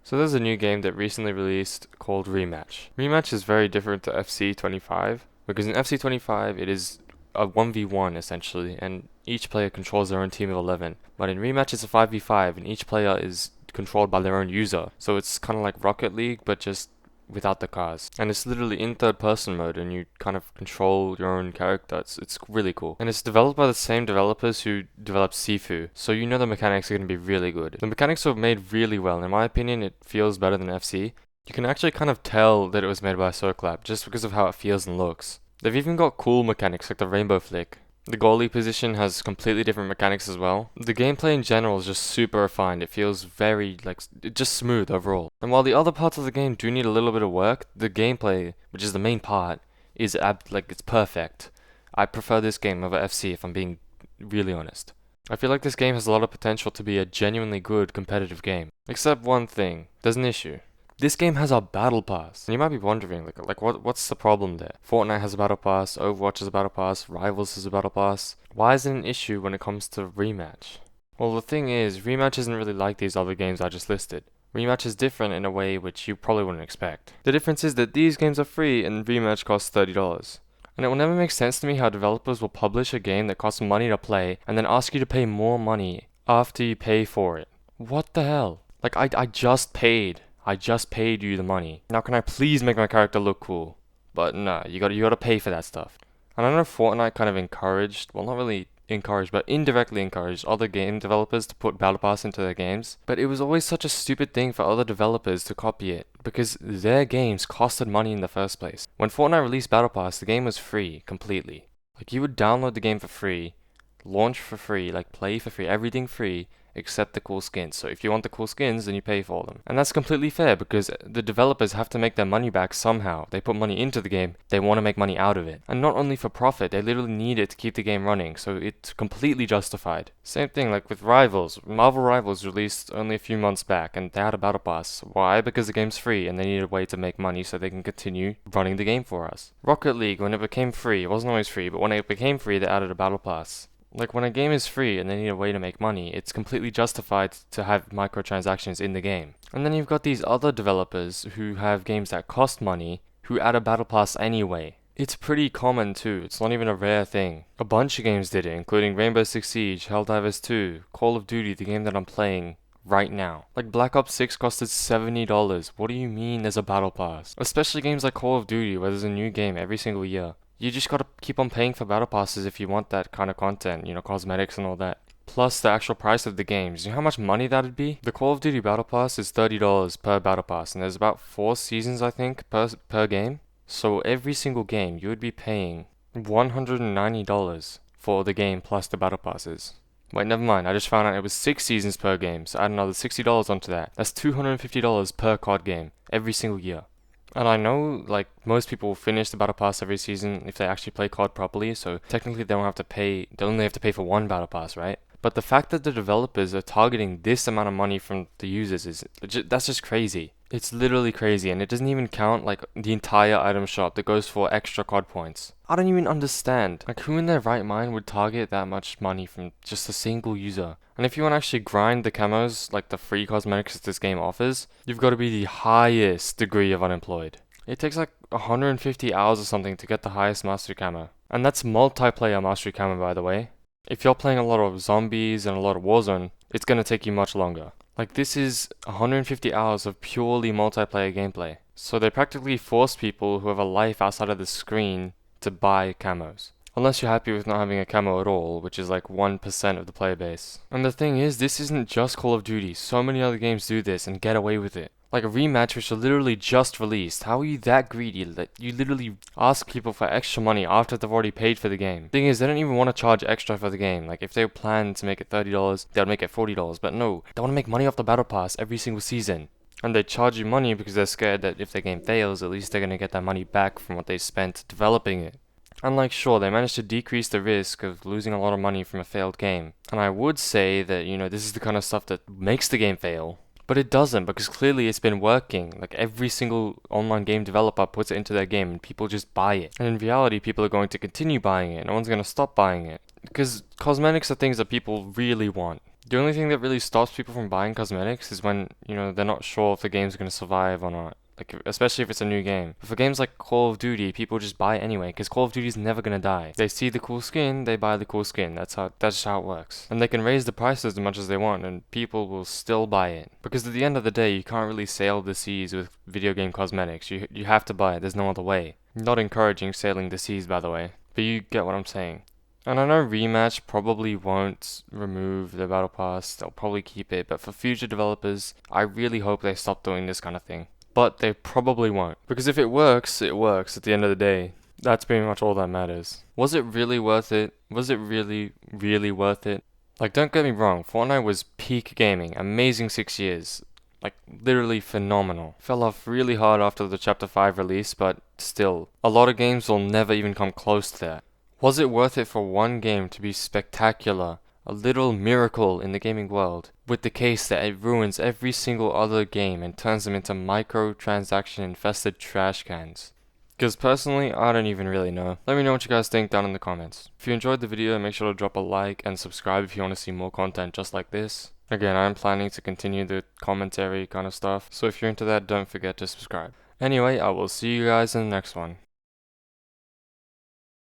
So there's a new game that recently released called Rematch. Rematch is very different to FC25 because in FC25 it is a 1v1 essentially, and each player controls their own team of 11. But in Rematch it's a 5v5 and each player is controlled by their own user. So it's kind of like Rocket League but just without the cars. And it's literally in third person mode and you kind of control your own character. It's really cool. And it's developed by the same developers who developed Sifu. So you know the mechanics are going to be really good. The mechanics are made really well. In my opinion, it feels better than FC. You can actually kind of tell that it was made by Circlab just because of how it feels and looks. They've even got cool mechanics like the rainbow flick. The goalie position has completely different mechanics as well. The gameplay in general is just super refined. It feels very, just smooth overall. And while the other parts of the game do need a little bit of work, the gameplay, which is the main part, is it's perfect. I prefer this game over FC if I'm being really honest. I feel like this game has a lot of potential to be a genuinely good competitive game. Except one thing. There's an issue. This game has a battle pass. And you might be wondering, what's the problem there? Fortnite has a battle pass, Overwatch has a battle pass, Rivals has a battle pass. Why is it an issue when it comes to Rematch? Well, the thing is, Rematch isn't really like these other games I just listed. Rematch is different in a way which you probably wouldn't expect. The difference is that these games are free and Rematch costs $30. And it will never make sense to me how developers will publish a game that costs money to play and then ask you to pay more money after you pay for it. What the hell? I just paid. I just paid you the money. Now can I please make my character look cool? But nah, you gotta pay for that stuff. And I know Fortnite kind of encouraged, well not really encouraged, but indirectly encouraged other game developers to put Battle Pass into their games. But it was always such a stupid thing for other developers to copy it, because their games costed money in the first place. When Fortnite released Battle Pass, the game was free, completely. You would download the game for free, launch for free, play for free, everything free, except the cool skins. So if you want the cool skins, then you pay for them. And that's completely fair because the developers have to make their money back somehow. They put money into the game, they want to make money out of it. And not only for profit, they literally need it to keep the game running, so it's completely justified. Same thing with Rivals. Marvel Rivals released only a few months back and they had a battle pass. Why? Because the game's free and they need a way to make money so they can continue running the game for us. Rocket League, when it became free, it wasn't always free, but when it became free, they added a battle pass. When a game is free and they need a way to make money, it's completely justified to have microtransactions in the game. And then you've got these other developers who have games that cost money, who add a battle pass anyway. It's pretty common too, it's not even a rare thing. A bunch of games did it, including Rainbow Six Siege, Helldivers 2, Call of Duty, the game that I'm playing right now. Black Ops 6 costed $70. What do you mean there's a battle pass? Especially games like Call of Duty, where there's a new game every single year. You just gotta keep on paying for battle passes if you want that kind of content, cosmetics and all that. Plus the actual price of the games. You know how much money that'd be? The Call of Duty battle pass is $30 per battle pass, and there's about 4 seasons I think per game. So every single game you would be paying $190 for the game plus the battle passes. Wait, never mind, I just found out it was 6 seasons per game, so add another $60 onto that. That's $250 per COD game, every single year. And I know, most people finish the Battle Pass every season if they actually play COD properly, so technically they only have to pay for one Battle Pass, right? But the fact that the developers are targeting this amount of money from the users that's just crazy. It's literally crazy, and it doesn't even count, the entire item shop that goes for extra COD points. I don't even understand. Who in their right mind would target that much money from just a single user? And if you want to actually grind the camos, the free cosmetics that this game offers, you've got to be the highest degree of unemployed. It takes 150 hours or something to get the highest mastery camo. And that's multiplayer mastery camo, by the way. If you're playing a lot of zombies and a lot of Warzone, it's going to take you much longer. This is 150 hours of purely multiplayer gameplay. So they practically force people who have a life outside of the screen to buy camos. Unless you're happy with not having a camo at all, which is 1% of the player base. And the thing is, this isn't just Call of Duty. So many other games do this and get away with it. A Rematch, which are literally just released. How are you that greedy that you literally ask people for extra money after they've already paid for the game? Thing is, they don't even want to charge extra for the game. If they plan to make it $30, they would make it $40. But no, they want to make money off the Battle Pass every single season. And they charge you money because they're scared that if the game fails, at least they're going to get that money back from what they spent developing it. And sure, they managed to decrease the risk of losing a lot of money from a failed game. And I would say that, this is the kind of stuff that makes the game fail. But it doesn't, because clearly it's been working. Every single online game developer puts it into their game and people just buy it. And in reality, people are going to continue buying it. No one's going to stop buying it. Because cosmetics are things that people really want. The only thing that really stops people from buying cosmetics is when, they're not sure if the game's going to survive or not. Like, especially if it's a new game. But for games like Call of Duty, people just buy it anyway, because Call of Duty's never gonna die. They see the cool skin, they buy the cool skin. That's just how it works. And they can raise the prices as much as they want, and people will still buy it. Because at the end of the day, you can't really sail the seas with video game cosmetics. You have to buy it, there's no other way. Not encouraging sailing the seas, by the way. But you get what I'm saying. And I know Rematch probably won't remove the Battle Pass, they'll probably keep it, but for future developers, I really hope they stop doing this kind of thing. But they probably won't. Because if it works at the end of the day. That's pretty much all that matters. Was it really worth it? Was it really, really worth it? Like, don't get me wrong, Fortnite was peak gaming, amazing 6 years. Like, literally phenomenal. Fell off really hard after the Chapter 5 release, but still, a lot of games will never even come close to that. Was it worth it for one game to be spectacular? A little miracle in the gaming world, with the case that it ruins every single other game and turns them into microtransaction infested trash cans. Because personally, I don't even really know. Let me know what you guys think down in the comments. If you enjoyed the video, make sure to drop a like and subscribe if you want to see more content just like this. Again, I'm planning to continue the commentary kind of stuff, so if you're into that, don't forget to subscribe. Anyway, I will see you guys in the next one.